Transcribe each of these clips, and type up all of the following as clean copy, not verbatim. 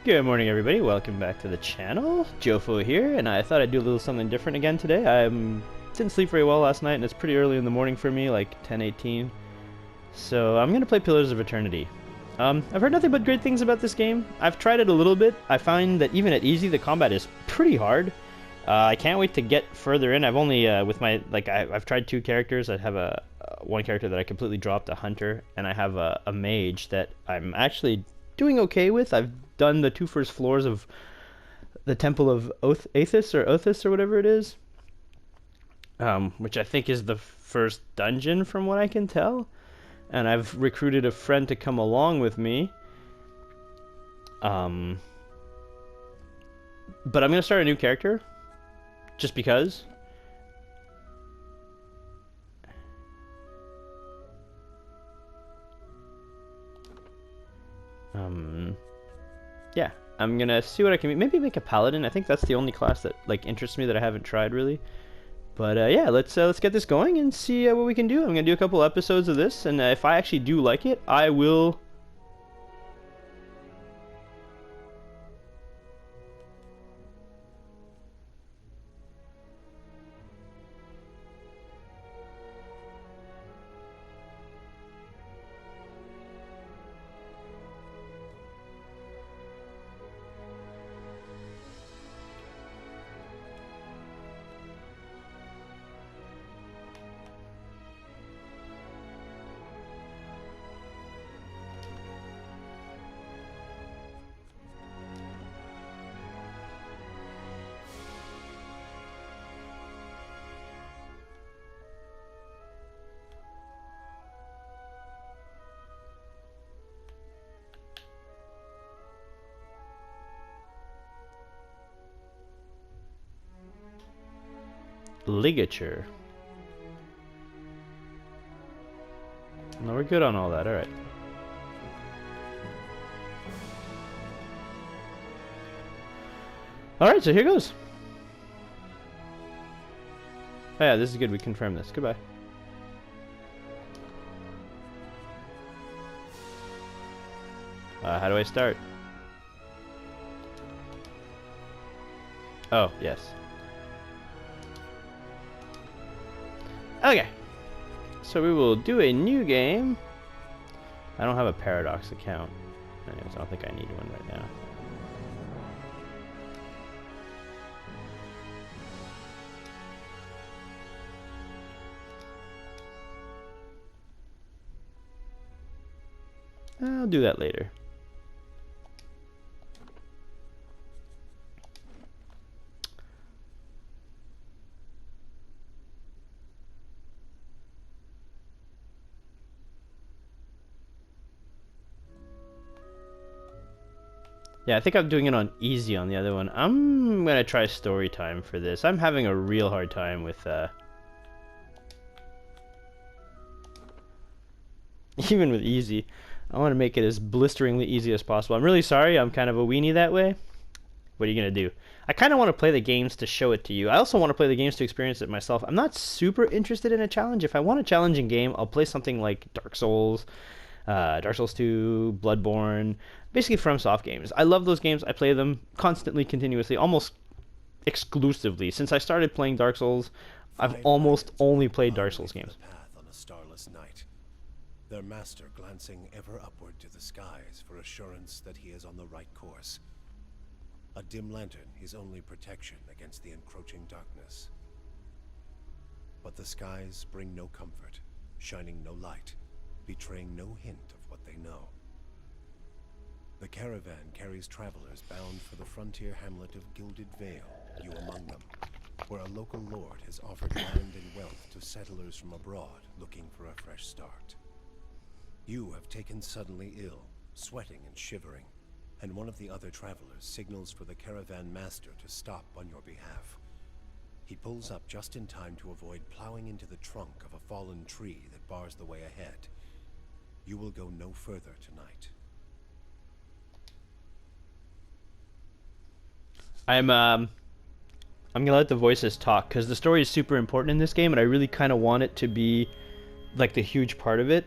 Good morning, everybody. Welcome back to the channel. Jofo here, and I thought I'd do a little something different again today. I didn't sleep very well last night, and it's pretty early in the morning for me, like 10:18. So I'm gonna play Pillars of Eternity. I've heard nothing but great things about this game. I've tried it a little bit. I find that even at easy, the combat is pretty hard. I can't wait to get further in. I've only with my I've tried two characters. I have one character that I completely dropped, a hunter, and I have a mage that I'm actually doing okay with. I've done the two first floors of the Temple of Athos or whatever it is, which I think is the first dungeon from what I can tell. And I've recruited a friend to come along with me. But I'm gonna start a new character, just because. Yeah, I'm gonna see what I can maybe make a paladin. I think that's the only class that interests me that I haven't tried really. But yeah, let's get this going and see what we can do. I'm gonna do a couple episodes of this, and if I actually do like it, I will. Ligature. No, we're good on all that. All right. All right, so here goes. Oh, yeah, this is good. We confirm this. Goodbye. How do I start? Oh, yes. Okay, so we will do a new game. I don't have a Paradox account. Anyways, I don't think I need one right now. I'll do that later. Yeah, I think I'm doing it on easy on the other one. I'm gonna try story time for this. I'm having a real hard time with even with easy. I want to make it as blisteringly easy as possible. I'm really sorry, I'm kind of a weenie that way. What are you gonna do? I kind of want to play the games to show it to you. I also want to play the games to experience it myself. I'm not super interested in a challenge. If I want a challenging game, I'll play something like Dark Souls, Dark Souls 2, Bloodborne, basically FromSoft games. I love those games. I play them constantly, continuously, almost exclusively. Since I started playing Dark Souls, I've almost only played Dark Souls games. Path on a starless night, their master glancing ever upward to the skies for assurance that he is on the right course. A dim lantern, his only protection against the encroaching darkness. But the skies bring no comfort, shining no light, betraying no hint of what they know. The caravan carries travelers bound for the frontier hamlet of Gilded Vale, you among them, where a local lord has offered land and wealth to settlers from abroad looking for a fresh start. You have taken suddenly ill, sweating and shivering, and one of the other travelers signals for the caravan master to stop on your behalf. He pulls up just in time to avoid plowing into the trunk of a fallen tree that bars the way ahead. You will go no further tonight. I'm gonna let the voices talk because the story is super important in this game, and I really kind of want it to be like the huge part of it.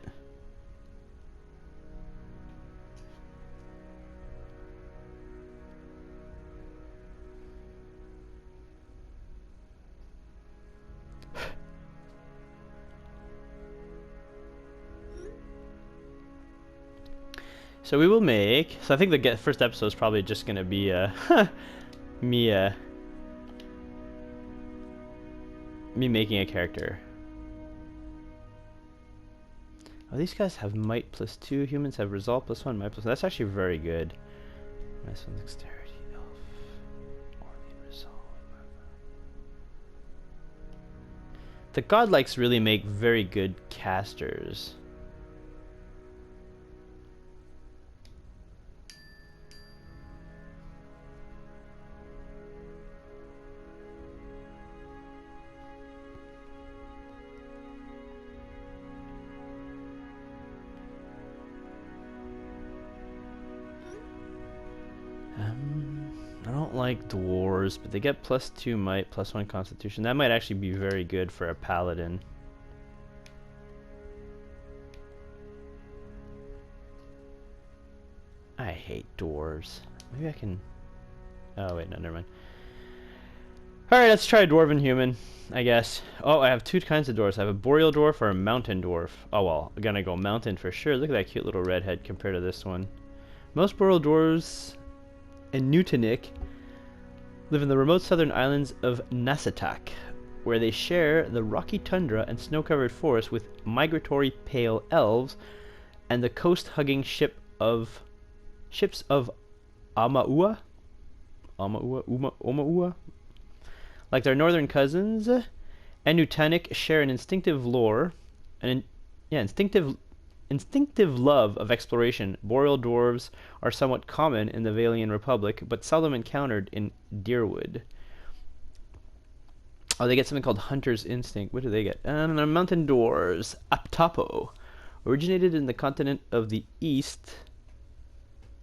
So we will make. So I think the first episode is probably just gonna be me me making a character. Oh, these guys have might +2. Humans have resolve +1. Might +1. That's actually very good. Nice one, dexterity, elf, Orlean resolve. The godlikes really make very good casters. I don't like dwarves, but they get +2 might, +1 constitution. That might actually be very good for a paladin. I hate dwarves. Maybe I can... Oh, wait, no, never mind. Alright, let's try a dwarven human, I guess. Oh, I have two kinds of dwarves. I have a boreal dwarf or a mountain dwarf. Oh, well, I'm gonna go mountain for sure. Look at that cute little redhead compared to this one. Most boreal dwarves in Newtonik live in the remote southern islands of Nasatak, where they share the rocky tundra and snow-covered forest with migratory pale elves and the coast-hugging ships of Amaua? Omaua? Like their northern cousins, Newtonik share an instinctive lore, instinctive love of exploration. Boreal dwarves are somewhat common in the Valian Republic, but seldom encountered in Deerwood. Oh, they get something called Hunter's Instinct. What do they get? They're mountain dwarves. Aptapo. Originated in the continent of the east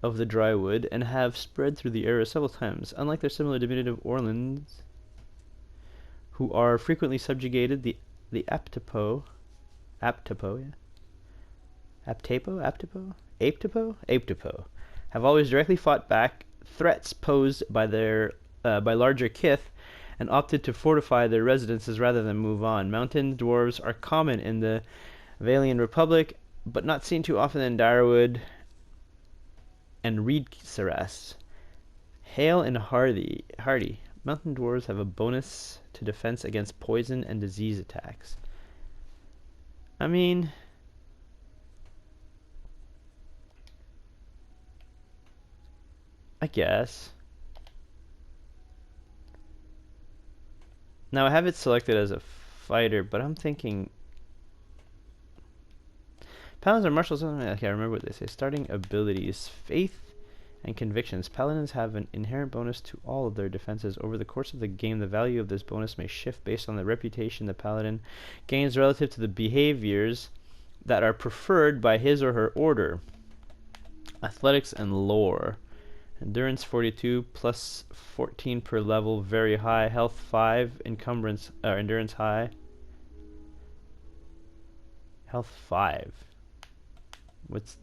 of the Drywood and have spread through the area several times. Unlike their similar diminutive Orlans, who are frequently subjugated, the Aptapo, have always directly fought back threats posed by their by larger kith and opted to fortify their residences rather than move on. Mountain dwarves are common in the Valian Republic, but not seen too often in Darwood and Reedsaras. Hale and hardy. Mountain dwarves have a bonus to defense against poison and disease attacks. I mean, I guess. Now I have it selected as a fighter, but I'm thinking paladins are martial. Okay, I remember what they say. Starting abilities: faith and convictions. Paladins have an inherent bonus to all of their defenses. Over the course of the game, the value of this bonus may shift based on the reputation the paladin gains relative to the behaviors that are preferred by his or her order. Athletics and lore. Endurance 42 plus 14 per level, very high. Health 5, endurance high. Health 5. What's...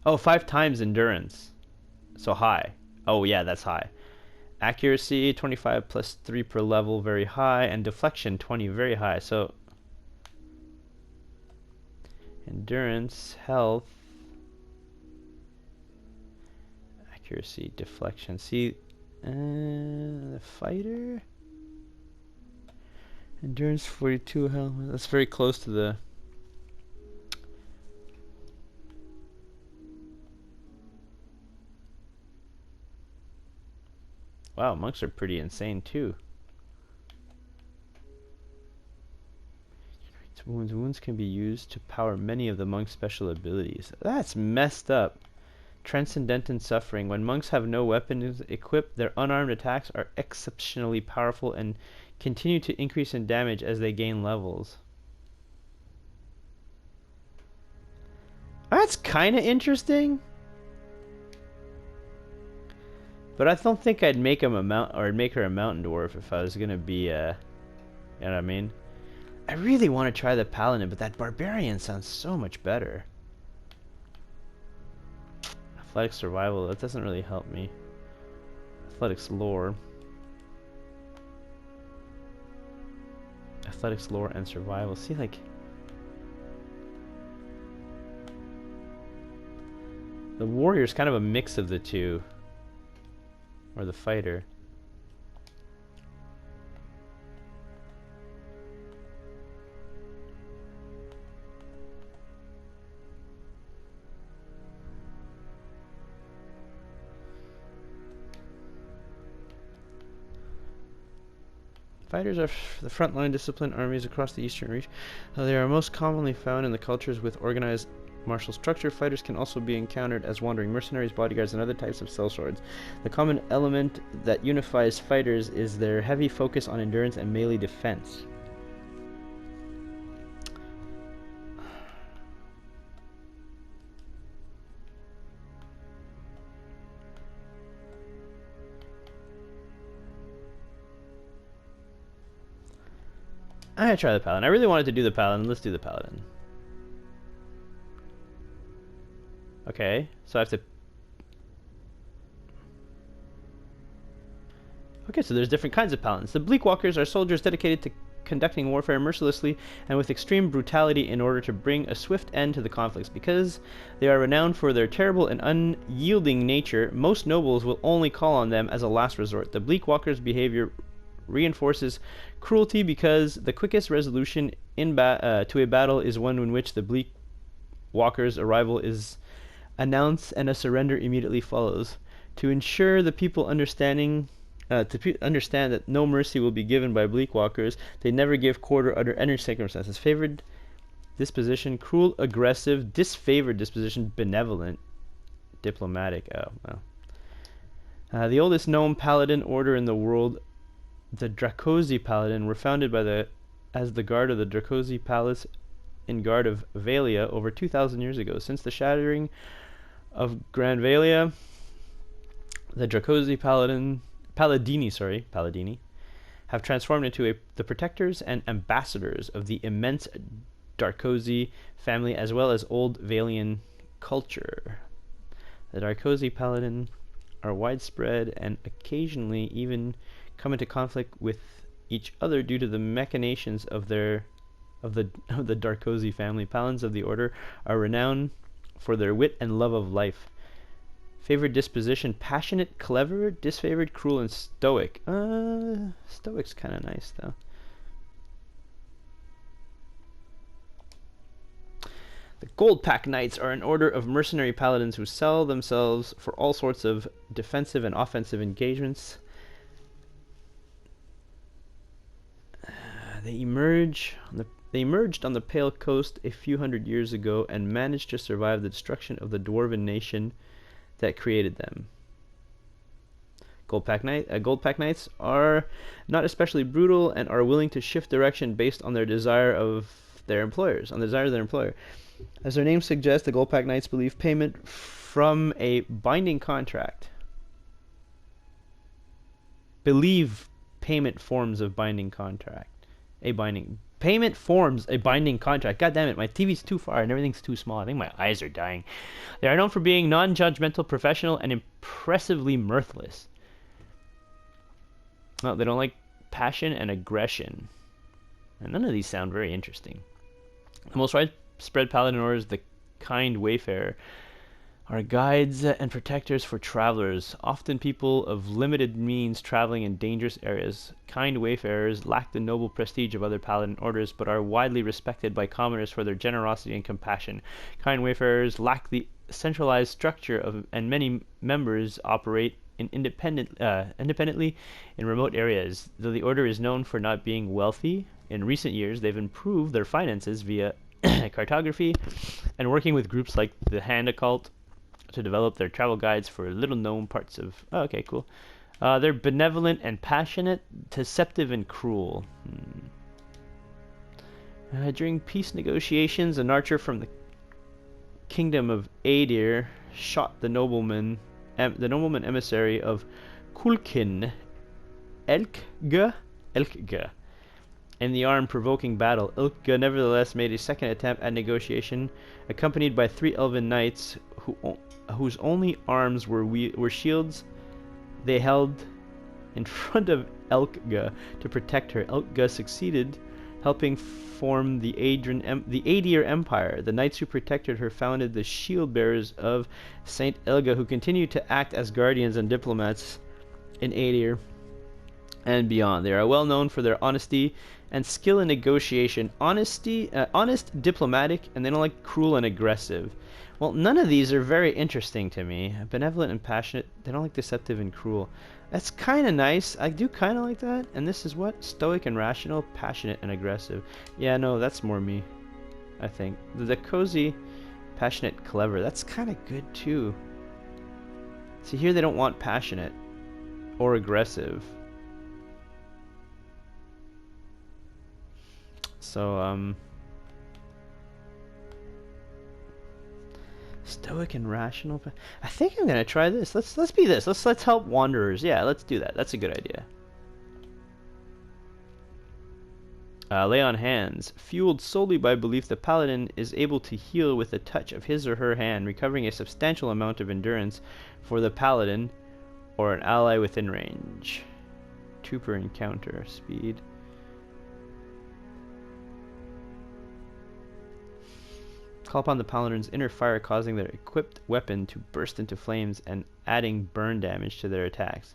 Oh, 5 times endurance. So high. Oh yeah, that's high. Accuracy 25 plus 3 per level, very high. And deflection 20, very high. So endurance, health, accuracy, deflection. See, the fighter, endurance 42 health. That's very close to the. Wow, monks are pretty insane too. Wounds can be used to power many of the monk's special abilities. That's messed up. Transcendent and suffering. When monks have no weapons equipped, their unarmed attacks are exceptionally powerful and continue to increase in damage as they gain levels. That's kind of interesting. But I don't think I'd make him make her a mountain dwarf if I was gonna be you know what I mean? I really want to try the paladin, but that barbarian sounds so much better. Athletics survival, that doesn't really help me. Athletics lore. Athletics, lore, and survival. See, like, the warrior's kind of a mix of the two. Or the fighter. Fighters are the frontline disciplined armies across the Eastern Reach. They are most commonly found in the cultures with organized martial structure. Fighters can also be encountered as wandering mercenaries, bodyguards, and other types of sellswords. The common element that unifies fighters is their heavy focus on endurance and melee defense. I'm gonna try the paladin. I really wanted to do the paladin. Let's do the paladin. Okay, so I have to... Okay, so there's different kinds of paladins. The Bleakwalkers are soldiers dedicated to conducting warfare mercilessly and with extreme brutality in order to bring a swift end to the conflicts. Because they are renowned for their terrible and unyielding nature, most nobles will only call on them as a last resort. The Bleakwalkers' behavior reinforces cruelty because the quickest resolution to a battle is one in which the Bleakwalkers' arrival is announced and a surrender immediately follows. To ensure the people understand that no mercy will be given by Bleakwalkers, they never give quarter under any circumstances. Favored disposition, cruel, aggressive. Disfavored disposition, benevolent, diplomatic. Oh, well. The oldest known paladin order in the world, the Dracosi Paladin, were founded as the guard of the Dracosi Palace in Guard of Valia over 2,000 years ago. Since the shattering of Grand Valia, the Dracosi Paladini have transformed into the protectors and ambassadors of the immense Dracosi family as well as old Valian culture. The Dracosi Paladin are widespread and occasionally even come into conflict with each other due to the machinations of the Dracosi family. Paladins of the order are renowned for their wit and love of life. Favored disposition, passionate, clever. Disfavored, cruel, and stoic. Stoic's kind of nice, though. The Gold Pack Knights are an order of mercenary paladins who sell themselves for all sorts of defensive and offensive engagements. They emerged on the Pale Coast a few hundred years ago and managed to survive the destruction of the dwarven nation that created them. Gold Pack Knights are not especially brutal and are willing to shift direction based on their desire of their employer. As their name suggests, the Gold Pack Knights believe payment from a binding contract. Payment forms a binding contract. Payment forms a binding contract. God damn it, my TV's too far and everything's too small. I think my eyes are dying. They are known for being non-judgmental, professional, and impressively mirthless. No, they don't like passion and aggression. And none of these sound very interesting. The most widespread paladin orders, the Kind Wayfarer, are guides and protectors for travelers, often people of limited means traveling in dangerous areas. Kind Wayfarers lack the noble prestige of other paladin orders, but are widely respected by commoners for their generosity and compassion. Kind Wayfarers lack the centralized structure and many members operate independently in remote areas. Though the order is known for not being wealthy, in recent years they've improved their finances via cartography and working with groups like the Hand Occult to develop their travel guides for little-known parts of... Oh, okay, cool. They're benevolent and passionate, deceptive and cruel. During peace negotiations, an archer from the kingdom of Aedir shot the nobleman emissary of Kulkin, Elkge, in the arm, provoking battle. Elkge nevertheless made a second attempt at negotiation, accompanied by 3 elven knights whose only arms were shields they held in front of Elkge to protect her. Elkge succeeded helping form the Aedir Empire. The knights who protected her founded the shield bearers of Saint Elga, who continued to act as guardians and diplomats in Aedir and beyond. They are well known for their honesty and skill in negotiation. Honest, diplomatic, and they don't like cruel and aggressive. Well, none of these are very interesting to me. Benevolent and passionate. They don't like deceptive and cruel. That's kind of nice. I do kind of like that. And this is what? Stoic and rational, passionate and aggressive. Yeah, no, that's more me, I think. The cozy, passionate, clever. That's kind of good too. See, here they don't want passionate or aggressive. So, stoic and rational. I think I'm gonna try this. Let's be this. Let's help wanderers. Yeah, let's do that. That's a good idea. Lay on hands. Fueled solely by belief, the paladin is able to heal with a touch of his or her hand, recovering a substantial amount of endurance for the paladin or an ally within range. 2 per encounter. Speed. Call upon the paladin's inner fire, causing their equipped weapon to burst into flames and adding burn damage to their attacks.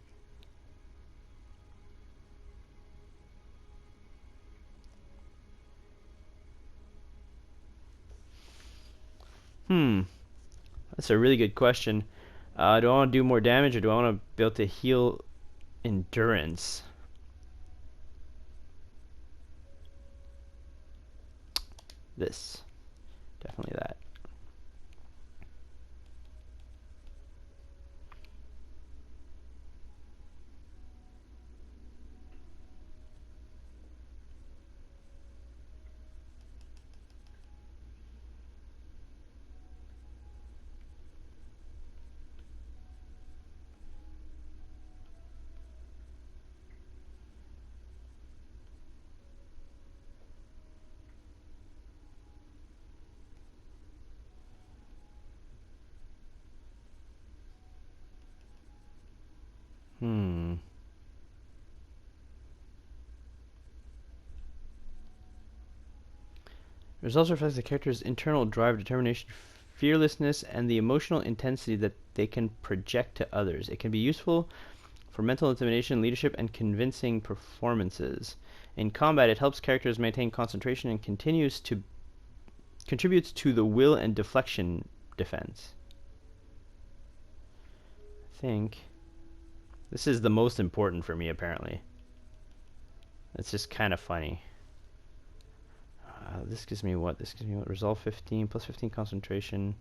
That's a really good question. Do I want to do more damage, or do I want to be able to heal endurance? This. Definitely that. Results reflect the character's internal drive, determination, fearlessness, and the emotional intensity that they can project to others. It can be useful for mental intimidation, leadership, and convincing performances. In combat, it helps characters maintain concentration and contributes to the will and deflection defense. I think this is the most important for me, apparently. It's just kind of funny. This gives me what? This gives me what? Resolve 15, plus 15 concentration.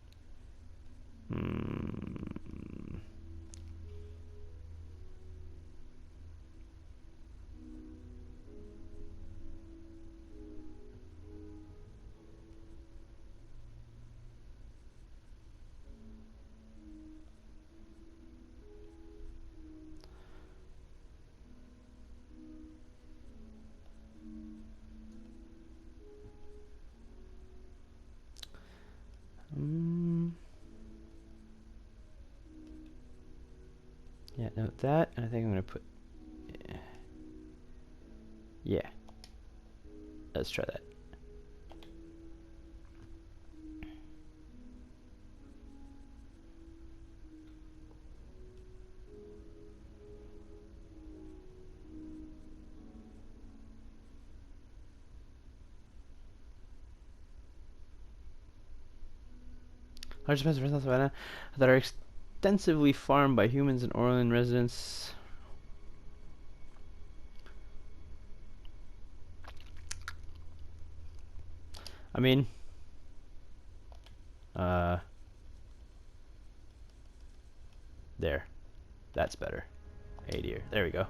Yeah, no, that, and I think I'm going to put... Yeah. Let's try that. Large amounts of residential savannah that are extensively farmed by humans and Orland residents. I mean, there. That's better. Aedir. There we go.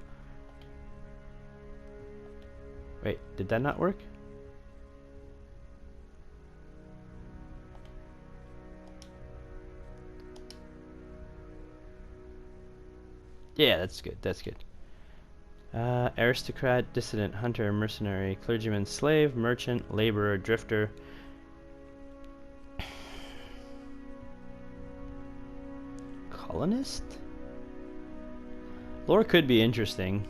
Wait, did that not work? Yeah, that's good. That's good. Aristocrat, dissident, hunter, mercenary, clergyman, slave, merchant, laborer, drifter. Colonist? Lore could be interesting.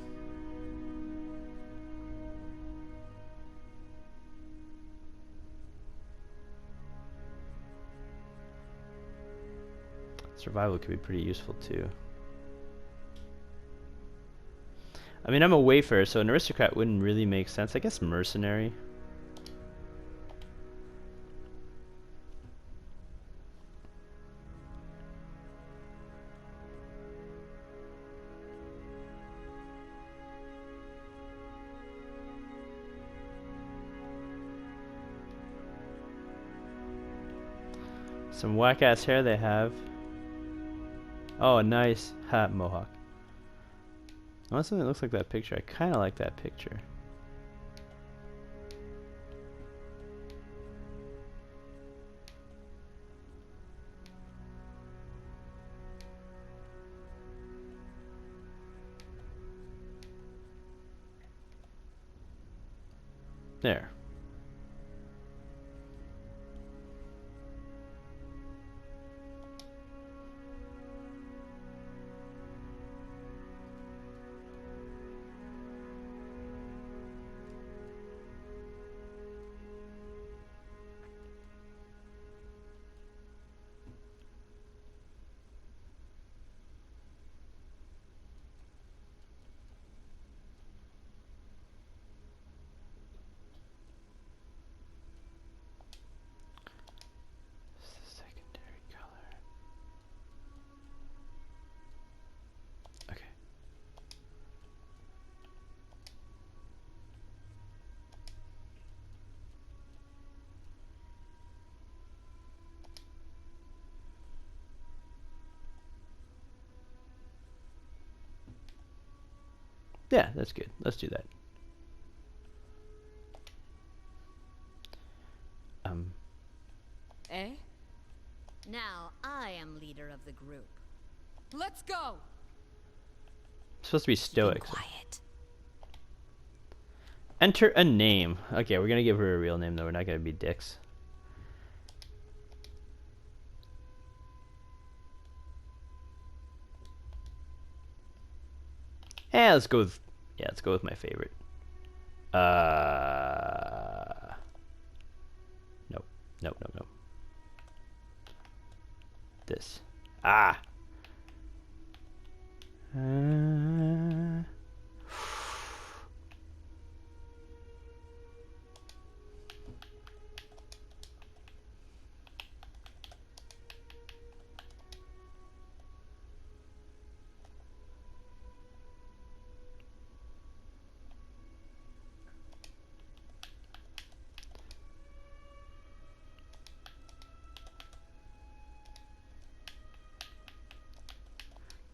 Survival could be pretty useful too. I mean, I'm a wayfarer, so an aristocrat wouldn't really make sense. I guess mercenary. Some whack-ass hair they have. Oh, nice. Ha, mohawk. Honestly, it looks like that picture. I kind of like that picture. There. Secondary color. Okay. Yeah, that's good. Let's do that. Eh? Now I am leader of the group. Let's go! Supposed to be stoic. So. Quiet. Enter a name. Okay, we're gonna give her a real name though. We're not gonna be dicks. Let's go with let's go with my favorite. Nope. Nope, nope, nope. This. Ah.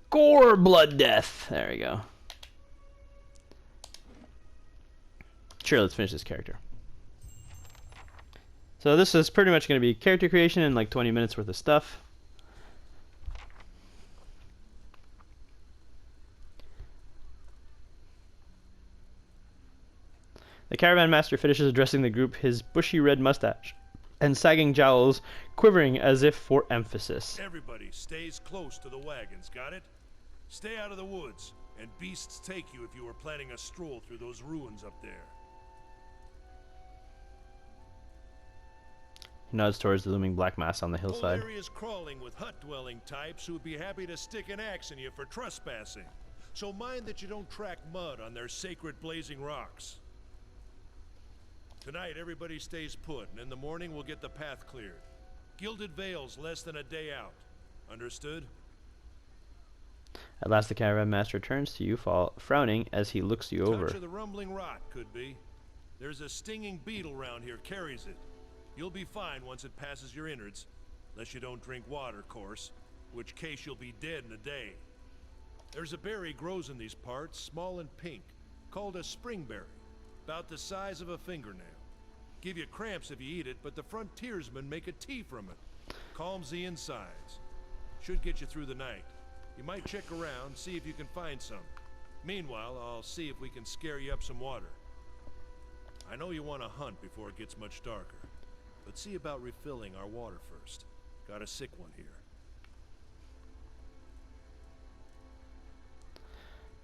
Gore blood death. There we go. Sure, let's finish this character. So this is pretty much going to be character creation in like 20 minutes worth of stuff. The Caravan Master finishes addressing the group, his bushy red mustache and sagging jowls quivering as if for emphasis. Everybody stays close to the wagons, got it? Stay out of the woods, and beasts take you if you were planning a stroll through those ruins up there. He nods towards the looming black mass on the hillside. Whole area's crawling with hut-dwelling types who would be happy to stick an axe in you for trespassing. So mind that you don't track mud on their sacred blazing rocks. Tonight, everybody stays put, and in the morning we'll get the path cleared. Gilded Vale's less than a day out. Understood? At last the Caravan Master turns to you, frowning as he looks you over. Touch of the rumbling rot, could be. There's a stinging beetle round here, carries it. You'll be fine once it passes your innards. Unless you don't drink water, course. Which case you'll be dead in a day. There's a berry grows in these parts, small and pink, called a springberry. About the size of a fingernail. Give you cramps if you eat it, but the frontiersmen make a tea from it. Calms the insides. Should get you through the night. You might check around, see if you can find some. Meanwhile, I'll see if we can scare you up some water. I know you want to hunt before it gets much darker, but see about refilling our water first. Got a sick one here.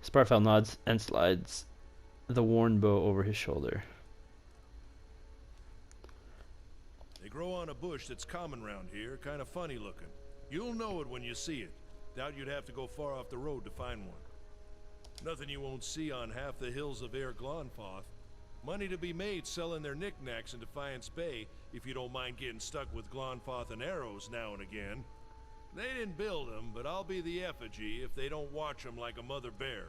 Sparfell nods and slides the worn bow over his shoulder. They grow on a bush that's common round here, kind of funny looking. You'll know it when you see it. Doubt you'd have to go far off the road to find one. Nothing you won't see on half the hills of Air Glonfoth. Money to be made selling their knickknacks in Defiance Bay if you don't mind getting stuck with Glonfoth and arrows now and again. They didn't build them, but I'll be the effigy if they don't watch them like a mother bear.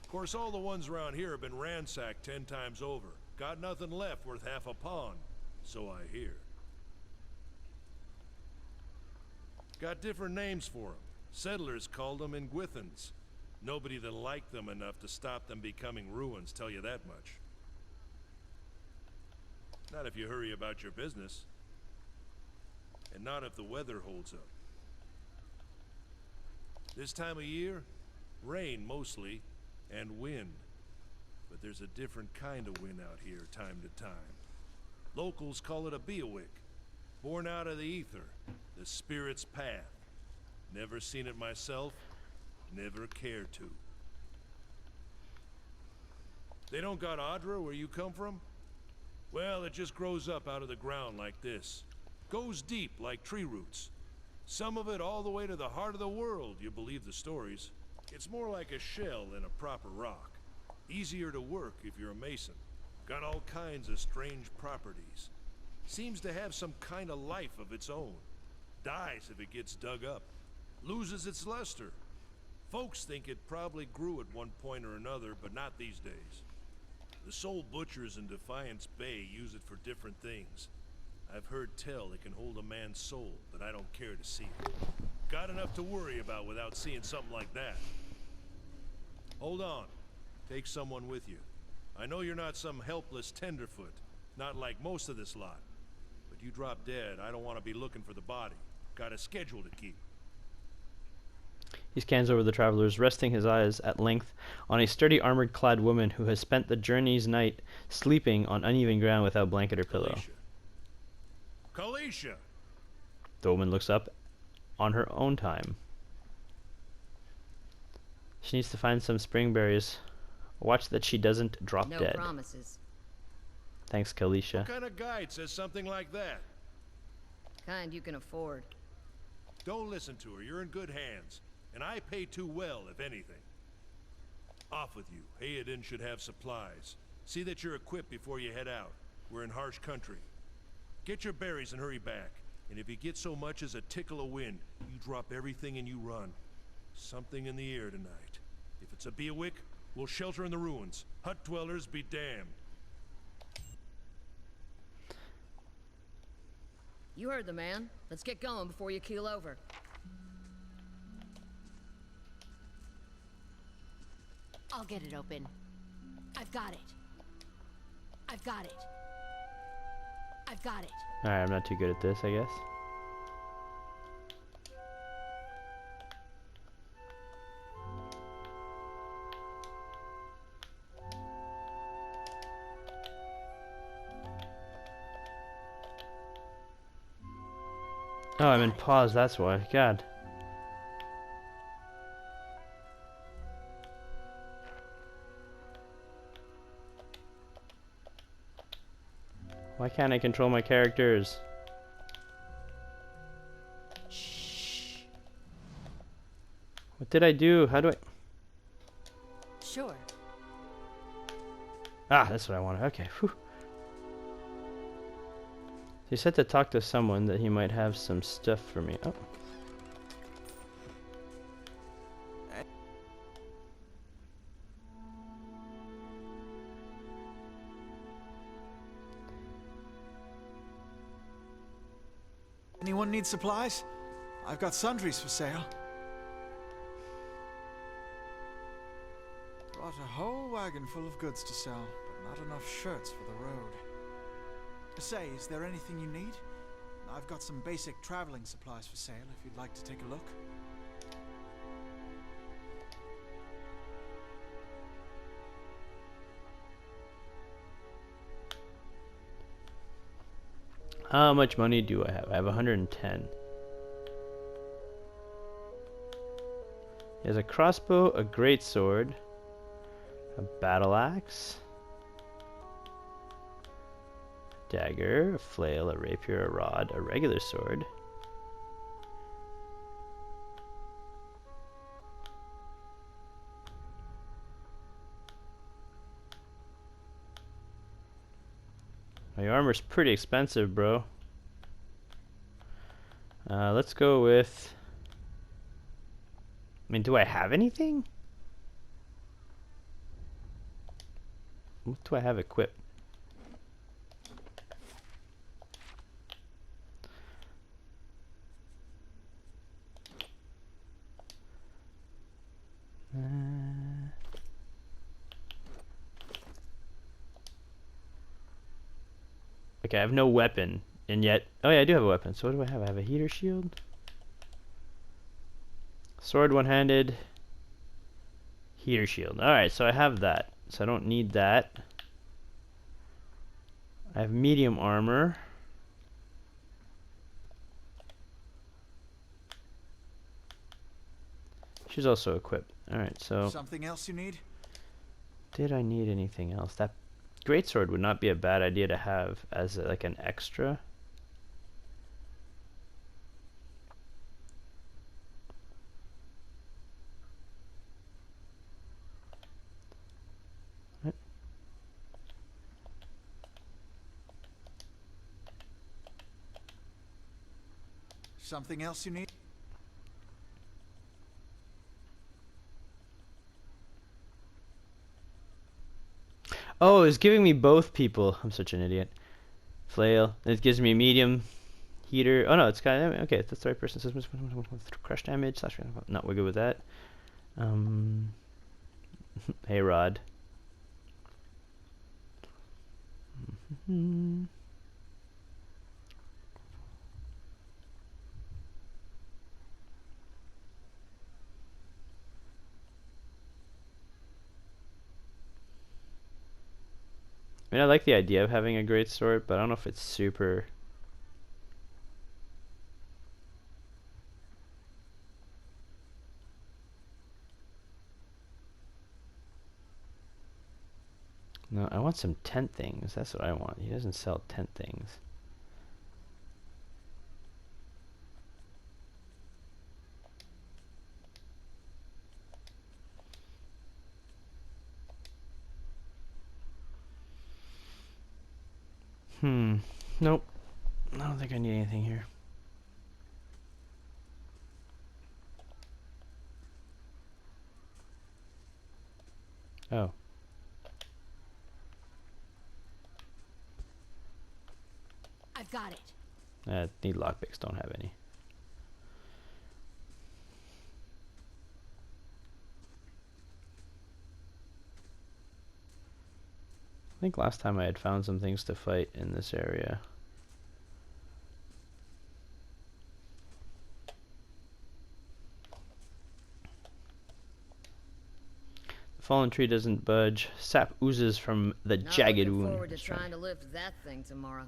Of course, all the ones around here have been ransacked 10 times over. Got nothing left worth half a pawn, so I hear. Got different names for them. Settlers called them Ingwithans. Nobody that liked them enough to stop them becoming ruins, tell you that much. Not if you hurry about your business. And not if the weather holds up. This time of year, rain mostly, and wind. But there's a different kind of wind out here time to time. Locals call it a Beawick, born out of the ether, the spirit's path. Never seen it myself, never cared to. They don't got Adra where you come from? Well, it just grows up out of the ground like this. Goes deep like tree roots. Some of it all the way to the heart of the world, you believe the stories. It's more like a shell than a proper rock. Easier to work if you're a mason. Got all kinds of strange properties. Seems to have some kind of life of its own. Dies if it gets dug up. Loses its luster. Folks think it probably grew at one point or another, but not these days. The soul butchers in Defiance Bay use it for different things. I've heard tell it can hold a man's soul, but I don't care to see it. Got enough to worry about without seeing something like that. Hold on. Take someone with you. I know you're not some helpless tenderfoot, not like most of this lot. But you drop dead, I don't want to be looking for the body. Got a schedule to keep. He scans over the travelers, resting his eyes at length on a sturdy armored-clad woman who has spent the journey's night sleeping on uneven ground without blanket or pillow. Kalisha! The woman looks up on her own time. She needs to find some spring berries. Watch that she doesn't drop No dead. promises. Thanks, Kalisha. What kind of guide says something like that? Kind you can afford. Don't listen to her, you're in good hands. And I pay too well, if anything. Off with you. Hayden should have supplies. See that you're equipped before you head out. We're in harsh country. Get your berries and hurry back. And if you get so much as a tickle of wind, you drop everything and you run. Something in the air tonight. If it's a Beawick, we'll shelter in the ruins. Hut dwellers be damned. You heard the man. Let's get going before you keel over. I'll get it open. I've got it. I've got it. I've got it. Alright, I'm not too good at this, I guess. Oh, I'm in pause, that's why. God. Why can't I control my characters? Shh. What did I do? How do I... Sure. Ah, that's what I wanted. Okay. Whew. He said to talk to someone that he might have some stuff for me. Oh. Anyone need supplies? I've got sundries for sale. Brought a whole wagon full of goods to sell, but not enough shirts for the road. Say, is there anything you need? I've got some basic traveling supplies for sale if you'd like to take a look. How much money do I have? I have 110. He has a crossbow, a greatsword, a battle axe, dagger, a flail, a rapier, a rod, a regular sword, your armor's pretty expensive, bro. Let's go with... I mean, do I have anything? What do I have equipped? Okay, I have no weapon, and yet... Oh yeah, I do have a weapon. So what do I have? I have a heater shield. Sword one-handed. Heater shield. Alright, so I have that. So I don't need that. I have medium armor. She's also equipped. Alright, so... Something else you need? Did I need anything else? That greatsword would not be a bad idea to have as like an extra. Something else you need? Oh, it's giving me both people. I'm such an idiot. Flail. It gives me medium heater. Oh no, it's kind of okay. That's the right person. Crush damage. Slash. No, we're good with that. Hey, Rod. I mean, I like the idea of having a great sword, but I don't know if it's super... No, I want some tent things. That's what I want. He doesn't sell tent things. Nope. I don't think I need anything here. Oh. I've got it. Need lockpicks. Don't have any. I think last time I had found some things to fight in this area. The fallen tree doesn't budge. Sap oozes from the jagged looking wound. forward to trying to lift that thing tomorrow.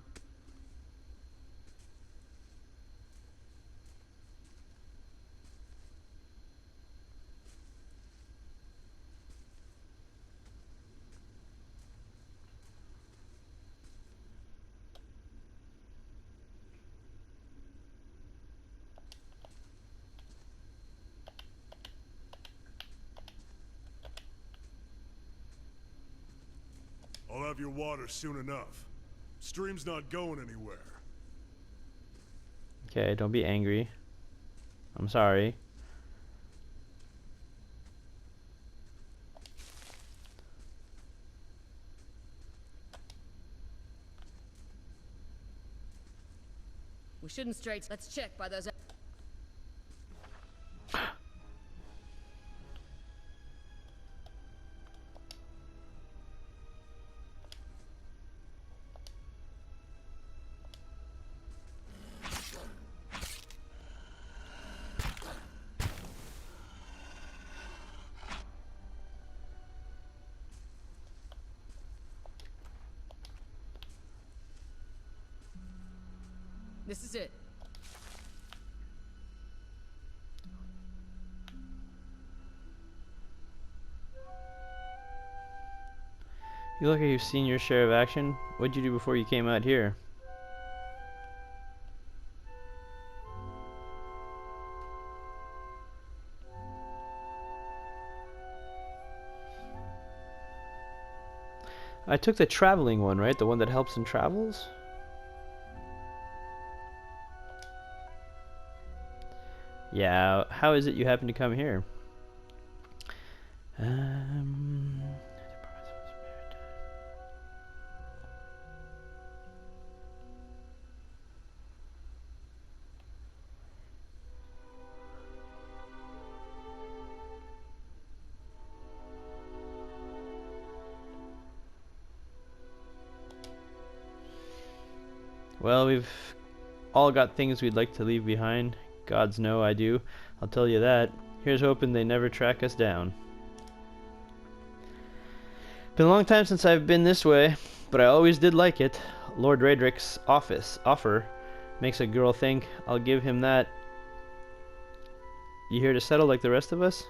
I'll have your water soon enough. Stream's not going anywhere. Okay, don't be angry. I'm sorry. We shouldn't straight. Let's check by those. This is it. You look like you've seen your share of action. What'd you do before you came out here? I took the traveling one, right? The one that helps in travels? Yeah, how is it you happen to come here? Um, well, we've all got things we'd like to leave behind. Gods know I do. I'll tell you that. Here's hoping they never track us down. Been a long time since I've been this way, but I always did like it. Lord Raedric's offer makes a girl think. I'll give him that. You here to settle like the rest of us?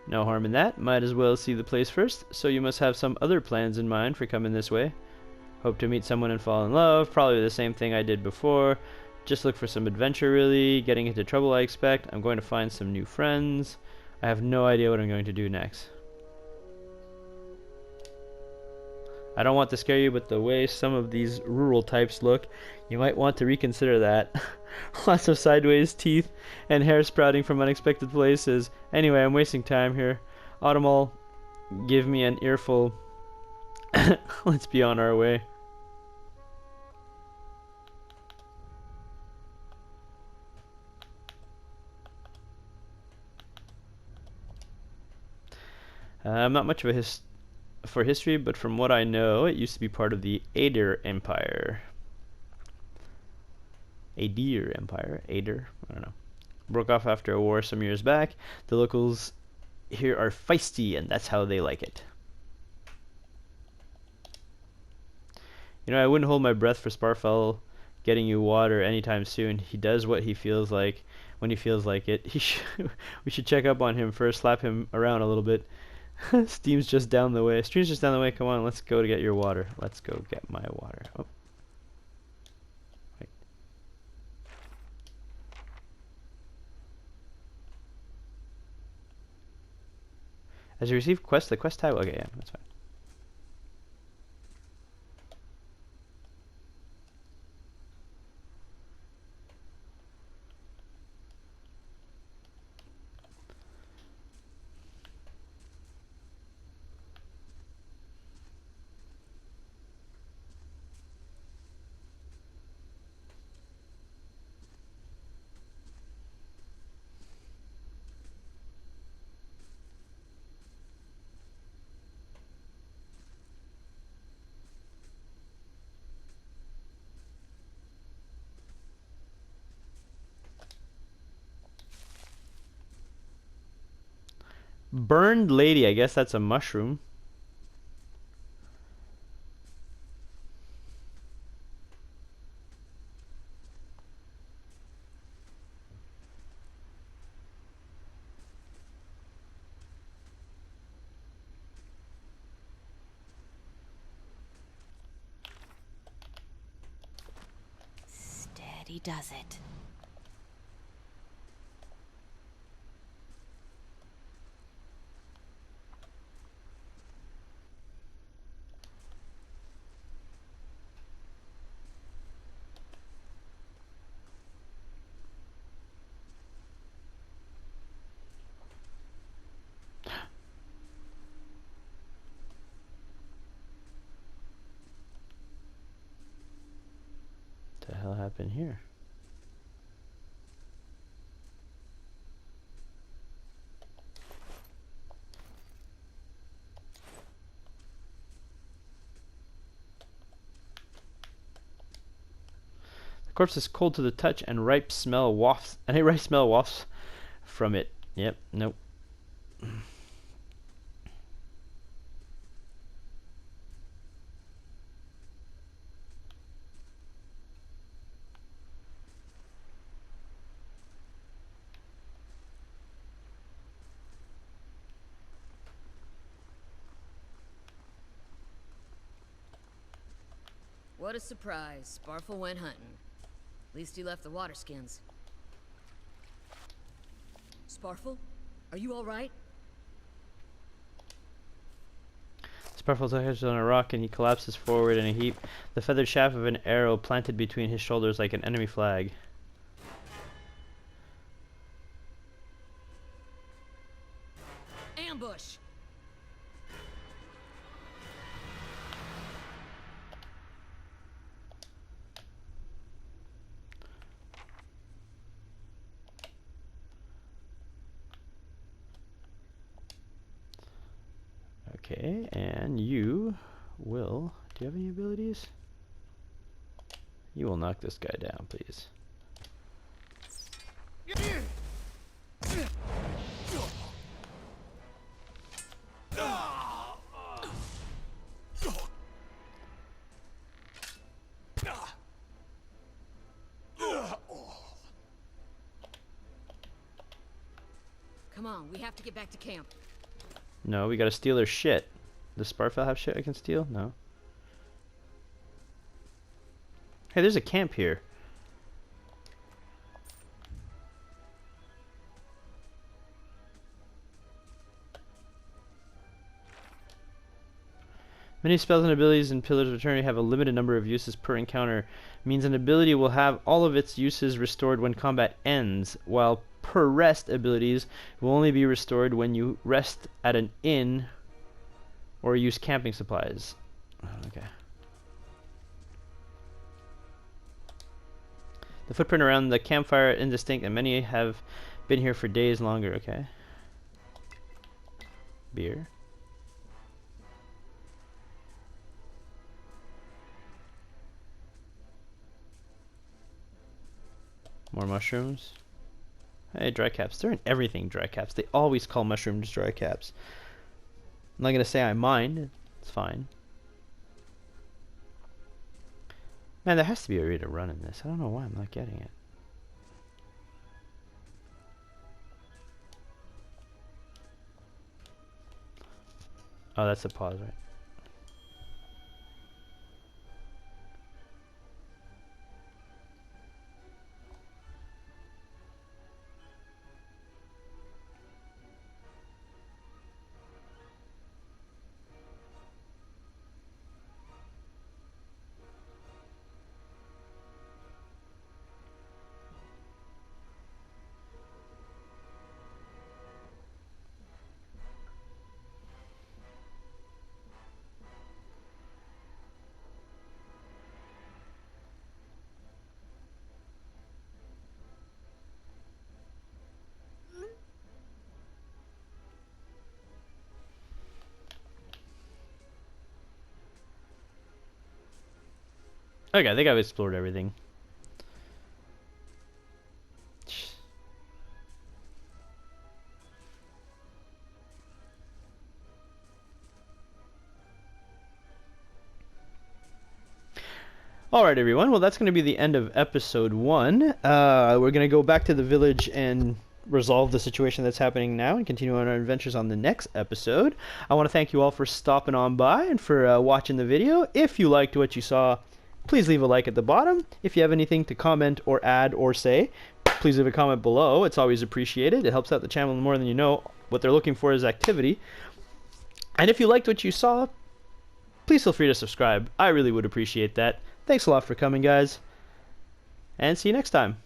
No harm in that. Might as well see the place first. So you must have some other plans in mind for coming this way. Hope to meet someone and fall in love. Probably the same thing I did before. Just look for some adventure, really. Getting into trouble, I expect. I'm going to find some new friends. I have no idea what I'm going to do next. I don't want to scare you, but the way some of these rural types look, you might want to reconsider that. Lots of sideways teeth and hair sprouting from unexpected places. Anyway, I'm wasting time here. Autumnal, give me an earful. Let's be on our way. I'm not much of a for history, but from what I know, it used to be part of the Ader Empire. Adir Empire? Ader? I don't know. Broke off after a war some years back. The locals here are feisty, and that's how they like it. You know, I wouldn't hold my breath for Sparfell getting you water anytime soon. He does what he feels like when he feels like it. We should check up on him first, slap him around a little bit. Stream's just down the way. Come on, let's go to get your water. Let's go get my water. Oh. Wait. As you receive quest, the quest tab. Okay, yeah, that's fine. Burned lady, I guess that's a mushroom. Steady does it. What the hell happened here? The corpse is cold to the touch and a ripe smell wafts from it. Yep, nope. What a surprise. Sparfell went hunting. At least he left the water skins. Sparfell? Are you alright? Sparfell's head on a rock and he collapses forward in a heap, the feathered shaft of an arrow planted between his shoulders like an enemy flag. Okay, and you will... Do you have any abilities? You will knock this guy down, please. Come on, we have to get back to camp. No, we gotta steal their shit. Does Sparfell have shit I can steal? No. Hey, there's a camp here. Many spells and abilities in Pillars of Eternity have a limited number of uses per encounter. Means an ability will have all of its uses restored when combat ends, while per rest abilities will only be restored when you rest at an inn or use camping supplies. Okay. The footprint around the campfire is indistinct, and many have been here for days longer. Okay. Beer. More mushrooms. Hey, dry caps. They're in everything, dry caps. They always call mushrooms dry caps. I'm not going to say I mind. It's fine. Man, there has to be a way to run in this. I don't know why I'm not getting it. Oh, that's a pause, right? Okay, I think I've explored everything. Alright everyone, well that's going to be the end of episode 1. We're going to go back to the village and resolve the situation that's happening now and continue on our adventures on the next episode. I want to thank you all for stopping on by and for watching the video. If you liked what you saw, please leave a like at the bottom. If you have anything to comment or add or say, please leave a comment below. It's always appreciated. It helps out the channel more than you know. What they're looking for is activity. And if you liked what you saw, please feel free to subscribe. I really would appreciate that. Thanks a lot for coming, guys. And see you next time.